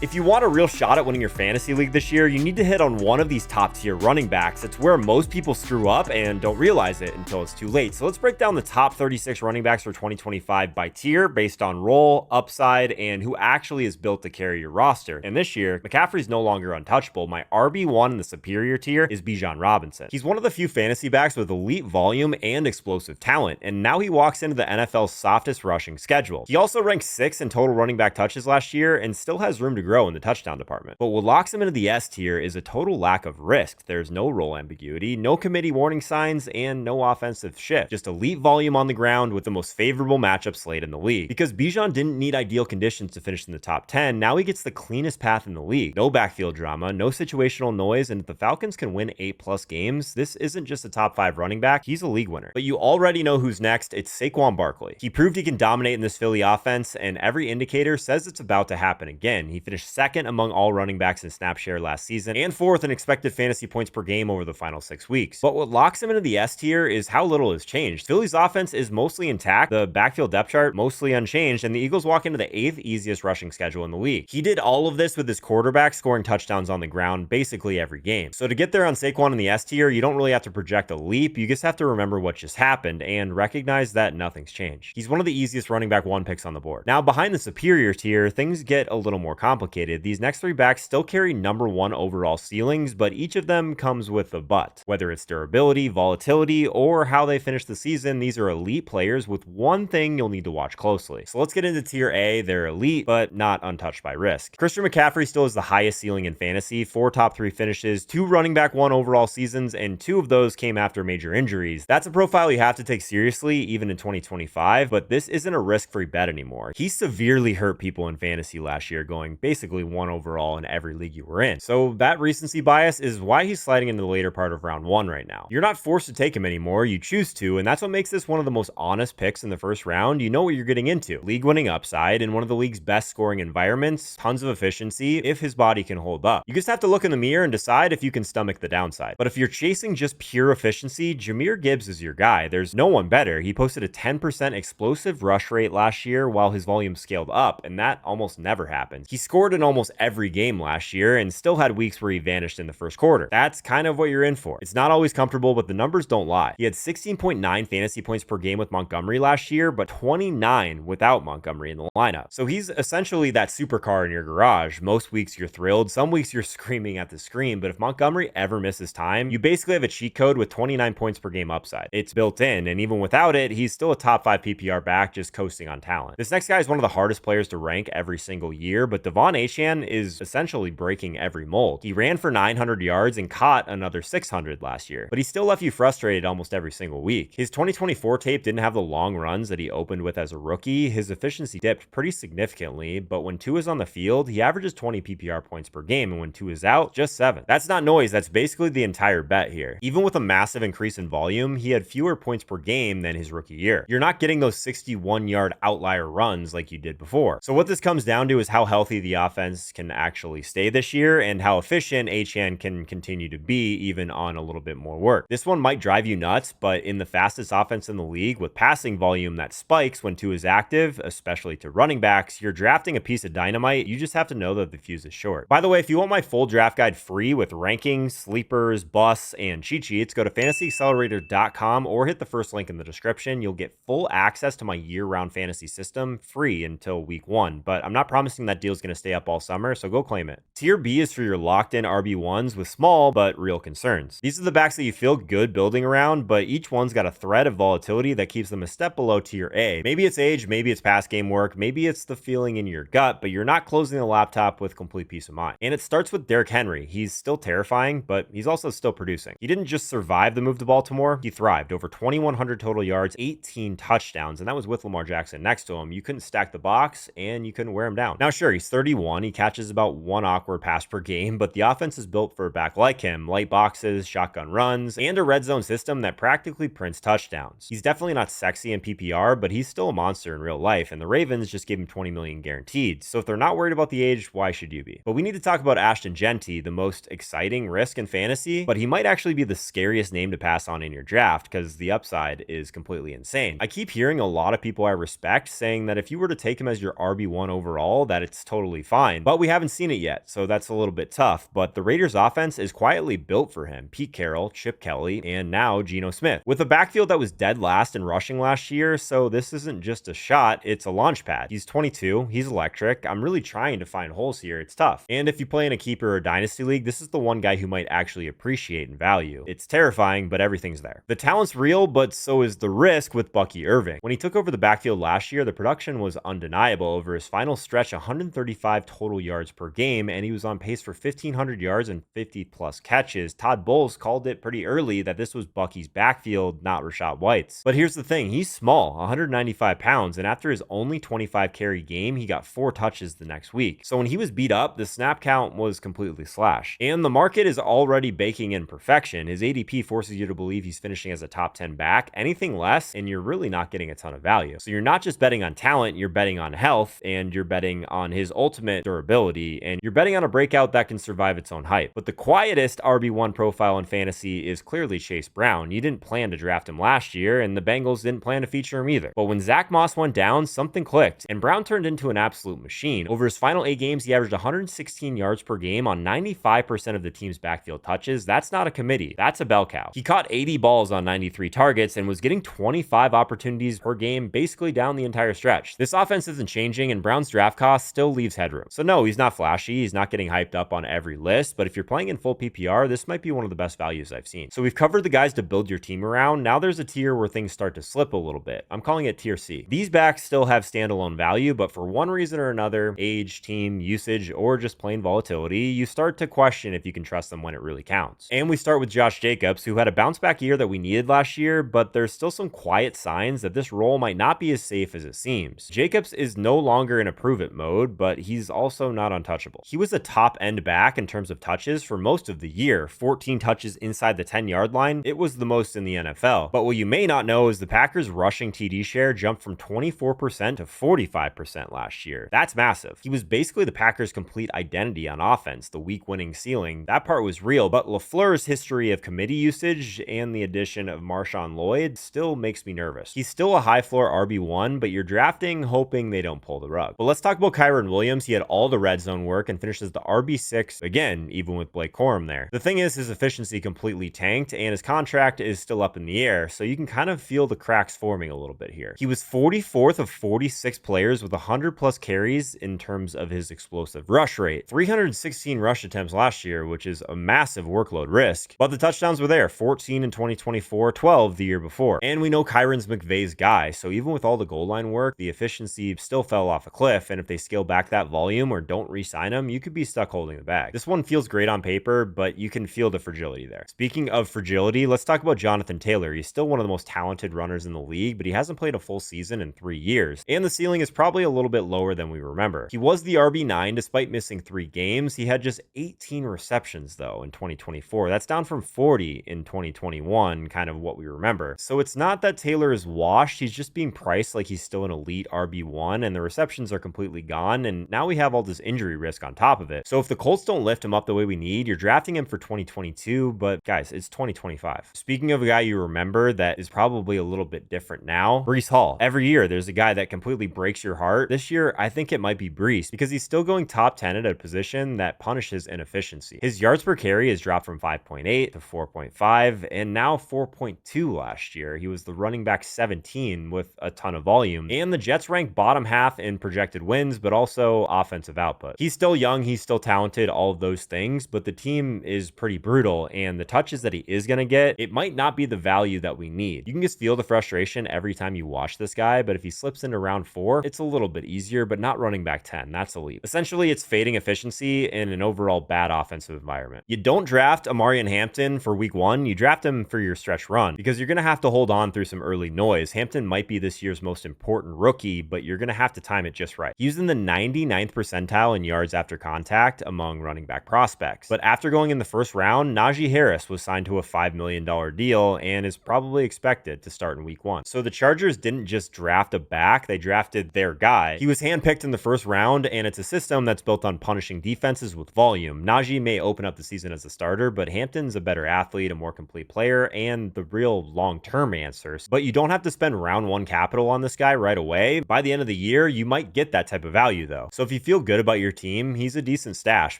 If you want a real shot at winning your fantasy league this year, you need to hit on one of these top tier running backs. It's where most people screw up and don't realize it until it's too late. So let's break down the top 36 running backs for 2025 by tier based on role, upside, and who actually is built to carry your roster. And this year, McCaffrey's no longer untouchable. My RB1 in the superior tier is Bijan Robinson. He's one of the few fantasy backs with elite volume and explosive talent, and now he walks into the NFL's softest rushing schedule. He also ranked 6th in total running back touches last year and still has room to grow in the touchdown department. But what locks him into the S tier is a total lack of risk. There's no role ambiguity, no committee warning signs, and no offensive shift. Just elite volume on the ground with the most favorable matchup slate in the league. Because Bijan didn't need ideal conditions to finish in the top 10, now he gets the cleanest path in the league. No backfield drama, no situational noise, and if the Falcons can win 8+ games, this isn't just a top 5 running back, he's a league winner. But you already know who's next, it's Saquon Barkley. He proved he can dominate in this Philly offense, and every indicator says it's about to happen again. He finished 2nd among all running backs in snap share last season and 4th in expected fantasy points per game over the final 6 weeks. But what locks him into the S tier is how little has changed. Philly's offense is mostly intact, the backfield depth chart mostly unchanged, and the Eagles walk into the 8th easiest rushing schedule in the league. He did all of this with his quarterback scoring touchdowns on the ground basically every game. So to get there on Saquon in the S tier, you don't really have to project a leap, you just have to remember what just happened and recognize that nothing's changed. He's one of the easiest running back 1 picks on the board. Now behind the superior tier, things get a little more complicated. These next 3 backs still carry number 1 overall ceilings, but each of them comes with a but. Whether it's durability, volatility, or how they finish the season, these are elite players with one thing you'll need to watch closely. So let's get into tier A. They're elite, but not untouched by risk. Christian McCaffrey still has the highest ceiling in fantasy, 4 top 3 finishes, 2 running back 1 overall seasons, and 2 of those came after major injuries. That's a profile you have to take seriously even in 2025, but this isn't a risk-free bet anymore. He severely hurt people in fantasy last year, going basically 1 overall in every league you were in. So that recency bias is why he's sliding into the later part of round 1 right now. You're not forced to take him anymore, you choose to, and that's what makes this one of the most honest picks in the first round. You know what you're getting into. League winning upside in one of the league's best scoring environments, tons of efficiency if his body can hold up. You just have to look in the mirror and decide if you can stomach the downside. But if you're chasing just pure efficiency, Jahmyr Gibbs is your guy. There's no one better. He posted a 10% explosive rush rate last year while his volume scaled up, and that almost never happens. He scored in almost every game last year and still had weeks where he vanished in the first quarter. That's kind of what you're in for. It's not always comfortable, but the numbers don't lie. He had 16.9 fantasy points per game with Montgomery last year, but 29 without Montgomery in the lineup. So he's essentially that supercar in your garage. Most weeks you're thrilled, some weeks you're screaming at the screen, but if Montgomery ever misses time, you basically have a cheat code with 29 points per game upside. It's built in, and even without it, he's still a top 5 PPR back just coasting on talent. This next guy is one of the hardest players to rank every single year, but Achane is essentially breaking every mold. He ran for 900 yards and caught another 600 last year, but he still left you frustrated almost every single week. His 2024 tape didn't have the long runs that he opened with as a rookie. His efficiency dipped pretty significantly, but when Tua is on the field, he averages 20 PPR points per game, and when Tua is out, just 7. That's not noise, that's basically the entire bet here. Even with a massive increase in volume, he had fewer points per game than his rookie year. You're not getting those 61-yard outlier runs like you did before. So what this comes down to is how healthy the offense can actually stay this year and how efficient Achane can continue to be even on a little bit more work. This one might drive you nuts, but in the fastest offense in the league with passing volume that spikes when Tua is active, especially to running backs, you're drafting a piece of dynamite. You just have to know that the fuse is short. By the way, if you want my full draft guide free with rankings, sleepers, busts, and cheat sheets, go to fantasyaccelerator.com or hit the first link in the description. You'll get full access to my year-round fantasy system free until week 1, but I'm not promising that deal's going to stay up all summer, so go claim it. Tier B is for your locked-in RB1s with small but real concerns. These are the backs that you feel good building around, but each one's got a thread of volatility that keeps them a step below tier A. Maybe it's age, maybe it's past game work, maybe it's the feeling in your gut, but you're not closing the laptop with complete peace of mind. And it starts with Derrick Henry. He's still terrifying, but he's also still producing. He didn't just survive the move to Baltimore, he thrived. Over 2,100 total yards, 18 touchdowns, and that was with Lamar Jackson next to him. You couldn't stack the box, and you couldn't wear him down. Now, sure, he's 31. He catches about 1 awkward awkward pass per game, but the offense is built for a back like him, light boxes, shotgun runs, and a red zone system that practically prints touchdowns. He's definitely not sexy in PPR, but he's still a monster in real life, and the Ravens just gave him $20 million guaranteed. So if they're not worried about the age, why should you be? But we need to talk about Ashton Jeanty, the most exciting risk in fantasy, but he might actually be the scariest name to pass on in your draft because the upside is completely insane. I keep hearing a lot of people I respect saying that if you were to take him as your RB1 overall, that it's totally fine, but we haven't seen it yet, so that's a little bit tough. But the Raiders offense is quietly built for him. Pete Carroll, Chip Kelly, and now Geno Smith, with a backfield that was dead last in rushing last year, so this isn't just a shot, it's a launch pad. He's 22, he's electric. I'm really trying to find holes here. It's tough. And if you play in a keeper or dynasty league, this is the one guy who might actually appreciate in value. It's terrifying, but everything's there. The talent's real, but so is the risk with Bucky Irving. When he took over the backfield last year, the production was undeniable. Over his final stretch, 135 total yards per game, and he was on pace for 1,500 yards and 50 plus catches. Todd Bowles called it pretty early that this was Bucky's backfield, not Rashad White's. But here's the thing, he's small, 195 pounds, and after his only 25 carry game, he got 4 touches the next week. So when he was beat up, the snap count was completely slashed. And the market is already baking in perfection. His ADP forces you to believe he's finishing as a top 10 back. Anything less, and you're really not getting a ton of value. So you're not just betting on talent, you're betting on health, and you're betting on his ultimate durability, and you're betting on a breakout that can survive its own hype. But the quietest RB1 profile in fantasy is clearly Chase Brown. You didn't plan to draft him last year, and the Bengals didn't plan to feature him either. But when Zach Moss went down, something clicked, and Brown turned into an absolute machine. Over his final 8 games, he averaged 116 yards per game on 95% of the team's backfield touches. That's not a committee. That's a bell cow. He caught 80 balls on 93 targets and was getting 25 opportunities per game basically down the entire stretch. This offense isn't changing, and Brown's draft cost still leaves headroom. So no, he's not flashy. He's not getting hyped up on every list, but if you're playing in full PPR, this might be one of the best values I've seen. So we've covered the guys to build your team around. Now there's a tier where things start to slip a little bit. I'm calling it tier C. These backs still have standalone value, but for one reason or another, age, team, usage, or just plain volatility, you start to question if you can trust them when it really counts. And we start with Josh Jacobs, who had a bounce back year that we needed last year, but there's still some quiet signs that this role might not be as safe as it seems. Jacobs is no longer in a prove it mode, but he's also not untouchable. He was a top end back in terms of touches for most of the year, 14 touches inside the 10-yard line. It was the most in the NFL. But what you may not know is the Packers' rushing TD share jumped from 24% to 45% last year. That's massive. He was basically the Packers' complete identity on offense, the week winning ceiling. That part was real, but LaFleur's history of committee usage and the addition of Marshawn Lloyd still makes me nervous. He's still a high floor RB1, but you're drafting hoping they don't pull the rug. But let's talk about Kyren Williams. He had all the red zone work and finishes the RB6 again, even with Blake Corum there. The thing is, his efficiency completely tanked and his contract is still up in the air, so you can kind of feel the cracks forming a little bit here. He was 44th of 46 players with 100 plus carries in terms of his explosive rush rate. 316 rush attempts last year, which is a massive workload risk, but the touchdowns were there, 14 in 2024, 12 the year before. And we know Kyren's McVay's guy, so even with all the goal line work, the efficiency still fell off a cliff, and if they scale back that volume or don't re-sign him, you could be stuck holding the bag. This one feels great on paper, but you can feel the fragility there. Speaking of fragility, let's talk about Jonathan Taylor. He's still one of the most talented runners in the league, but he hasn't played a full season in 3 years, and the ceiling is probably a little bit lower than we remember. He was the RB9 despite missing 3 games. He had just 18 receptions though in 2024. That's down from 40 in 2021, kind of what we remember. So it's not that Taylor is washed, he's just being priced like he's still an elite RB1, and the receptions are completely gone, and now we have all this injury risk on top of it. So if the Colts don't lift him up the way we need, you're drafting him for 2022, but guys, it's 2025. Speaking of a guy you remember that is probably a little bit different now, Breece Hall. Every year there's a guy that completely breaks your heart. This year I think it might be Breece because he's still going top 10 at a position that punishes inefficiency. His yards per carry has dropped from 5.8 to 4.5 and now 4.2 last year. He was the running back 17 with a ton of volume, and the Jets rank bottom half in projected wins, but also offensive output. He's still young, he's still talented, all of those things, but the team is pretty brutal, and the touches that he is going to get, it might not be the value that we need. You can just feel the frustration every time you watch this guy, but if he slips into round 4, it's a little bit easier, but not running back 10. That's a leap. Essentially, it's fading efficiency in an overall bad offensive environment. You don't draft Omarion Hampton for week 1, you draft him for your stretch run, because you're going to have to hold on through some early noise. Hampton might be this year's most important rookie, but you're going to have to time it just right. He's in the 99th percentile in yards after contact contact among running back prospects. But after going in the first round, Najee Harris was signed to a $5 million deal and is probably expected to start in week 1. So the Chargers didn't just draft a back, they drafted their guy. He was handpicked in the first round, and it's a system that's built on punishing defenses with volume. Najee may open up the season as a starter, but Hampton's a better athlete, a more complete player, and the real long-term answers. But you don't have to spend round 1 capital on this guy right away. By the end of the year, you might get that type of value though. So if you feel good about your team, he's a decent stash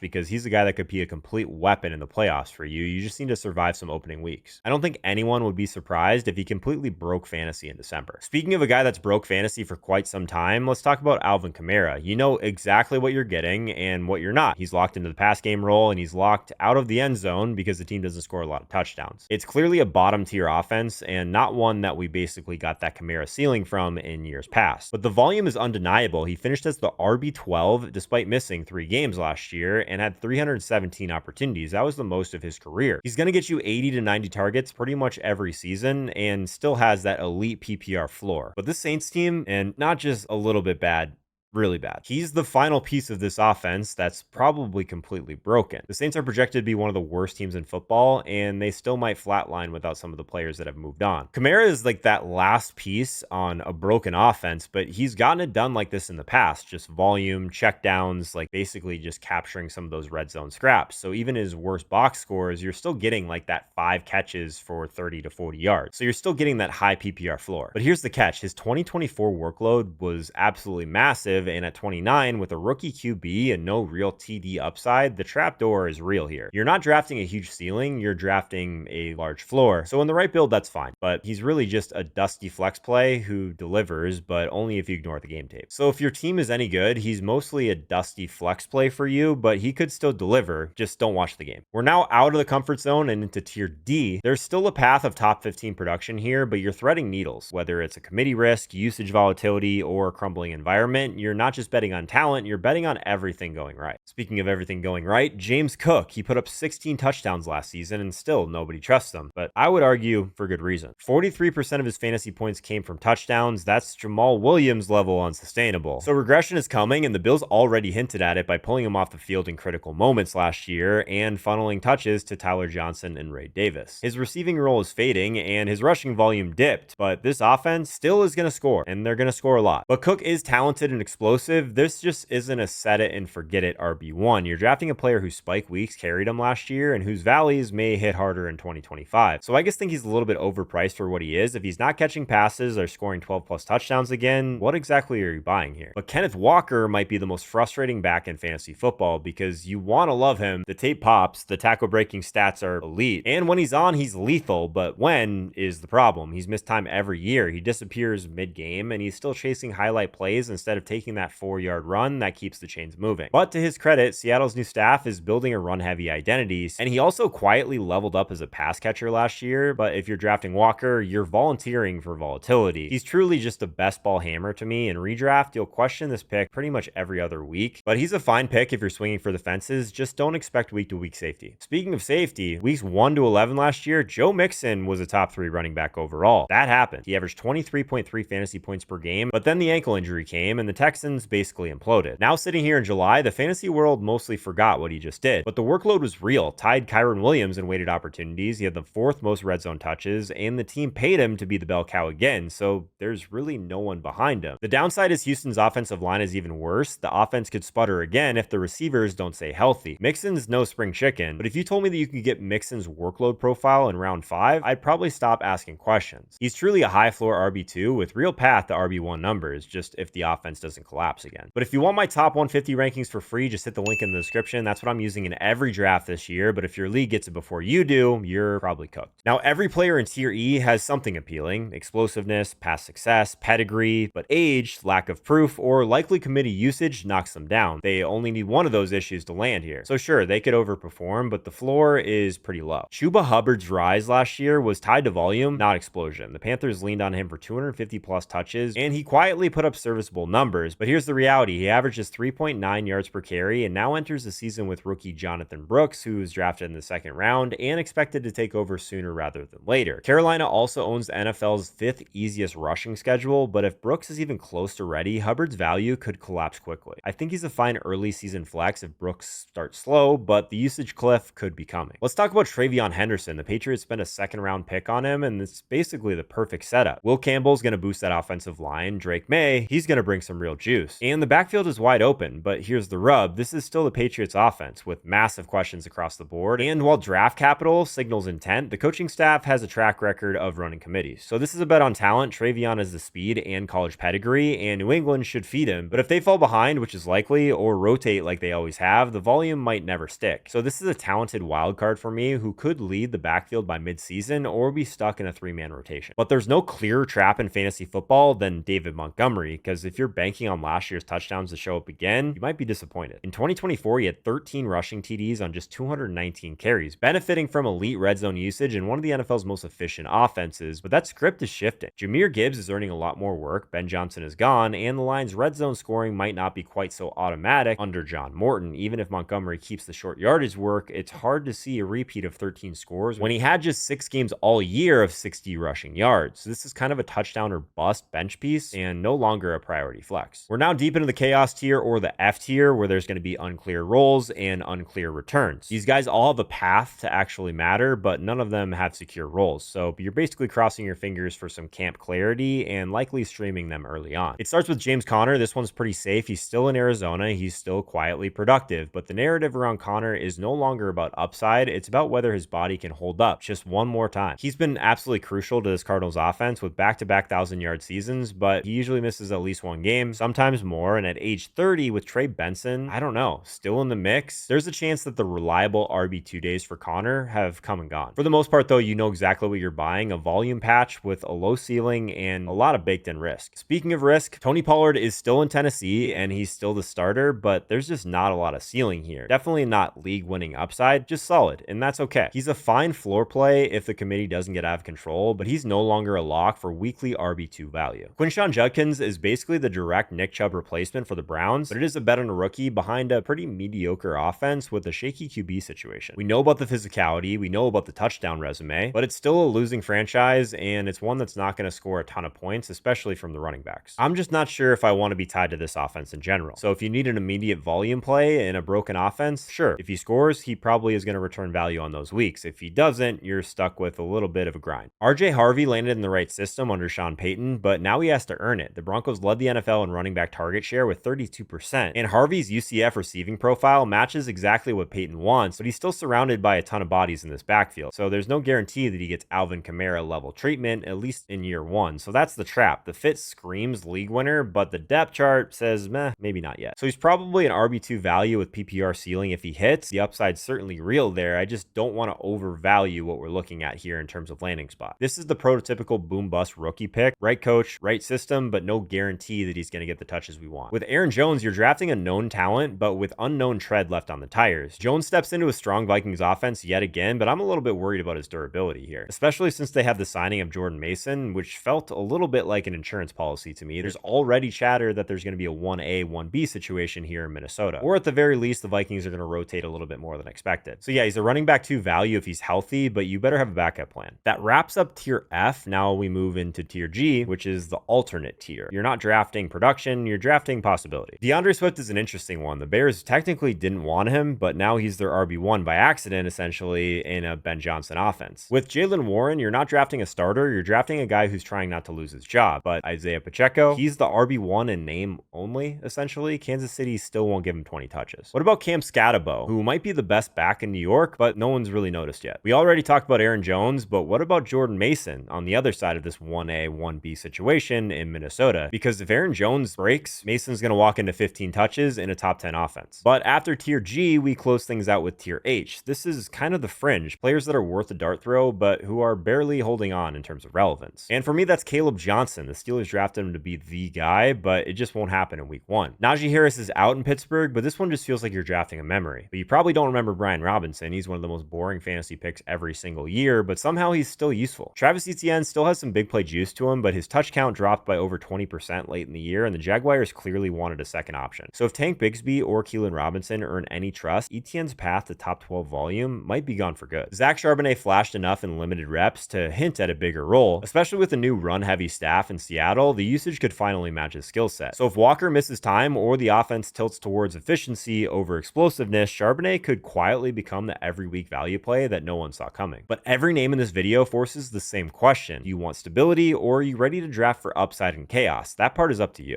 because he's a guy that could be a complete weapon in the playoffs for you. You just need to survive some opening weeks. I don't think anyone would be surprised if he completely broke fantasy in December. Speaking of a guy that's broke fantasy for quite some time, let's talk about Alvin Kamara. You know exactly what you're getting and what you're not. He's locked into the pass game role and he's locked out of the end zone because the team doesn't score a lot of touchdowns. It's clearly a bottom tier offense and not one that we basically got that Kamara ceiling from in years past. But the volume is undeniable. He finished as the RB12 despite missing 3 games last year and had 317 opportunities. That was the most of his career. He's going to get you 80 to 90 targets pretty much every season and still has that elite PPR floor. But this Saints team, and not just a little bit bad, really bad. He's the final piece of this offense that's probably completely broken. The Saints are projected to be one of the worst teams in football, and they still might flatline without some of the players that have moved on. Kamara is like that last piece on a broken offense, but he's gotten it done like this in the past. Just volume, checkdowns, like basically just capturing some of those red zone scraps. So even his worst box scores, you're still getting like that 5 catches for 30 to 40 yards. So you're still getting that high PPR floor. But here's the catch. His 2024 workload was absolutely massive. And at 29, with a rookie QB and no real TD upside, the trapdoor is real here. You're not drafting a huge ceiling, you're drafting a large floor. So in the right build, that's fine. But he's really just a dusty flex play who delivers, but only if you ignore the game tape. So if your team is any good, he's mostly a dusty flex play for you, but he could still deliver. Just don't watch the game. We're now out of the comfort zone and into tier D. There's still a path of top 15 production here, but you're threading needles. Whether it's a committee risk, usage volatility, or a crumbling environment, you're not just betting on talent, you're betting on everything going right. Speaking of everything going right, James Cook, he put up 16 touchdowns last season and still nobody trusts him, but I would argue for good reason. 43% of his fantasy points came from touchdowns. That's Jamal Williams level unsustainable. So regression is coming, and the Bills already hinted at it by pulling him off the field in critical moments last year and funneling touches to Tyler Johnson and Ray Davis. His receiving role is fading and his rushing volume dipped, but this offense still is going to score, and they're going to score a lot. But Cook is talented and explosive. This just isn't a set it and forget it RB1. You're drafting a player whose spike weeks carried him last year and whose valleys may hit harder in 2025. So I just think he's a little bit overpriced for what he is. If he's not catching passes or scoring 12 plus touchdowns again, what exactly are you buying here? But Kenneth Walker might be the most frustrating back in fantasy football because you want to love him. The tape pops, the tackle breaking stats are elite, and when he's on, he's lethal, but when is the problem? He's missed time every year. He disappears mid-game and he's still chasing highlight plays instead of taking that 4-yard run that keeps the chains moving. But to his credit, Seattle's new staff is building a run-heavy identity, and he also quietly leveled up as a pass catcher last year. But if you're drafting Walker, you're volunteering for volatility. He's truly just a best ball hammer to me. In redraft, you'll question this pick pretty much every other week, but he's a fine pick if you're swinging for the fences. Just don't expect week-to-week safety. Speaking of safety, weeks 1 to 11 last year, Joe Mixon was a top 3 running back overall. That happened. He averaged 23.3 fantasy points per game, but then the ankle injury came and the Texans basically imploded. Now sitting here in July, the fantasy world mostly forgot what he just did, but the workload was real. Tied Kyren Williams in weighted opportunities. He had the 4th most red zone touches, and the team paid him to be the bell cow again, so there's really no one behind him. The downside is Houston's offensive line is even worse. The offense could sputter again if the receivers don't stay healthy. Mixon's no spring chicken, but if you told me that you could get Mixon's workload profile in round 5, I'd probably stop asking questions. He's truly a high floor RB2 with real path to RB1 numbers, just if the offense doesn't collapse again. But if you want my top 150 rankings for free, just hit the link in the description. That's what I'm using in every draft this year, but if your league gets it before you do, you're probably cooked. Now, every player in tier E has something appealing: explosiveness, past success, pedigree, but age, lack of proof, or likely committee usage knocks them down. They only need one of those issues to land here. So sure, they could overperform, but the floor is pretty low. Chuba Hubbard's rise last year was tied to volume, not explosion. The Panthers leaned on him for 250 plus touches, and he quietly put up serviceable numbers, but here's the reality. He averages 3.9 yards per carry and now enters the season with rookie Jonathan Brooks, who was drafted in the second round and expected to take over sooner rather than later. Carolina also owns the NFL's 5th easiest rushing schedule, but if Brooks is even close to ready, Hubbard's value could collapse quickly. I think he's a fine early season flex if Brooks starts slow, but the usage cliff could be coming. Let's talk about TreVeyon Henderson. The Patriots spent a second round pick on him, and it's basically the perfect setup. Will Campbell's going to boost that offensive line. Drake May, he's going to bring some real juice. And the backfield is wide open, but here's the rub. This is still the Patriots offense with massive questions across the board. And while draft capital signals intent, the coaching staff has a track record of running committees. So this is a bet on talent. TreVeyon has the speed and college pedigree, and New England should feed him. But if they fall behind, which is likely, or rotate like they always have, the volume might never stick. So this is a talented wild card for me who could lead the backfield by midseason or be stuck in a 3-man rotation. But there's no clearer trap in fantasy football than David Montgomery, because if you're banking on last year's touchdowns to show up again, you might be disappointed. In 2024, he had 13 rushing TDs on just 219 carries, benefiting from elite red zone usage and one of the NFL's most efficient offenses, but that script is shifting. Jahmyr Gibbs is earning a lot more work, Ben Johnson is gone, and the Lions' red zone scoring might not be quite so automatic under John Morton. Even if Montgomery keeps the short yardage work, it's hard to see a repeat of 13 scores when he had just 6 games all year of 60 rushing yards. So this is kind of a touchdown or bust bench piece and no longer a priority flex. We're now deep into the chaos tier or the F tier, where there's going to be unclear roles and unclear returns. These guys all have a path to actually matter, but none of them have secure roles. So you're basically crossing your fingers for some camp clarity and likely streaming them early on. It starts with James Conner. This one's pretty safe. He's still in Arizona. He's still quietly productive, but the narrative around Conner is no longer about upside. It's about whether his body can hold up just one more time. He's been absolutely crucial to this Cardinals offense with back-to-back 1,000-yard seasons, but he usually misses at least one game, sometimes more. And at age 30 with Trey Benson, I don't know, still in the mix, there's a chance that the reliable RB2 days for Conner have come and gone. For the most part, though, you know exactly what you're buying, a volume patch with a low ceiling and a lot of baked-in risk. Speaking of risk, Tony Pollard is still in Tennessee and he's still the starter, but there's just not a lot of ceiling here. Definitely not league-winning upside, just solid, and that's okay. He's a fine floor play if the committee doesn't get out of control, but he's no longer a lock for weekly RB2 value. Quinshon Judkins is basically the direct Nick Chubb replacement for the Browns, but it is a bet on a rookie behind a pretty mediocre offense with a shaky QB situation. We know about the physicality, we know about the touchdown resume, but it's still a losing franchise, and it's one that's not going to score a ton of points, especially from the running backs. I'm just not sure if I want to be tied to this offense in general. So if you need an immediate volume play in a broken offense, sure. If he scores, he probably is going to return value on those weeks. If he doesn't, you're stuck with a little bit of a grind. Harvey landed in the right system under Sean Payton, but now he has to earn it. The Broncos led the NFL in running back target share with 32%, and Harvey's UCF receiving profile matches exactly what Payton wants, but he's still surrounded by a ton of bodies in this backfield. So there's no guarantee that he gets Alvin Kamara level treatment, at least in year one. So that's the trap. The fit screams league winner, but the depth chart says, meh, maybe not yet. So he's probably an RB2 value with PPR ceiling if he hits. The upside's certainly real there. I just don't want to overvalue what we're looking at here in terms of landing spot. This is the prototypical boom bust rookie pick. Right coach, right system, but no guarantee that he's going to get the touches we want. With Aaron Jones, you're drafting a known talent, but with unknown tread left on the tires. Jones steps into a strong Vikings offense yet again, but I'm a little bit worried about his durability here, especially since they have the signing of Jordan Mason, which felt a little bit like an insurance policy to me. There's already chatter that there's going to be a 1A, 1B situation here in Minnesota, or at the very least, the Vikings are going to rotate a little bit more than expected. So yeah, he's a running back 2 value if he's healthy, but you better have a backup plan. That wraps up tier F. Now we move into tier G, which is the alternate tier. You're not drafting production, you're drafting possibility. DeAndre Swift is an interesting one. The Bears technically didn't want him, but now he's their RB1 by accident, essentially, in a Ben Johnson offense. With Jaylen Warren, you're not drafting a starter, you're drafting a guy who's trying not to lose his job. But Isiah Pacheco, he's the RB1 in name only, essentially. Kansas City still won't give him 20 touches. What about Cam Scatabo, who might be the best back in New York, but no one's really noticed yet? We already talked about Aaron Jones, but what about Jordan Mason on the other side of this 1A, 1B situation in Minnesota? Because if Aaron Jones breaks, Mason's going to walk into 15 touches in a top 10 offense. But after tier G, we close things out with tier H. This is kind of the fringe, players that are worth a dart throw, but who are barely holding on in terms of relevance. And for me, that's Caleb Johnson. The Steelers drafted him to be the guy, but it just won't happen in week 1. Najee Harris is out in Pittsburgh, but this one just feels like you're drafting a memory. But you probably don't remember Brian Robinson. He's one of the most boring fantasy picks every single year, but somehow he's still useful. Travis Etienne still has some big play juice to him, but his touch count dropped by over 20% late in the year, and the Jaguars clearly wanted a second option. So if Tank Bigsby or Keelan Robinson earn any trust, Etienne's path to top 12 volume might be gone for good. Zach Charbonnet flashed enough in limited reps to hint at a bigger role, especially with a new run-heavy staff in Seattle. The usage could finally match his skill set. So if Walker misses time or the offense tilts towards efficiency over explosiveness, Charbonnet could quietly become the every week value play that no one saw coming. But every name in this video forces the same question. Do you want stability or are you ready to draft for upside and chaos? That part is up to you.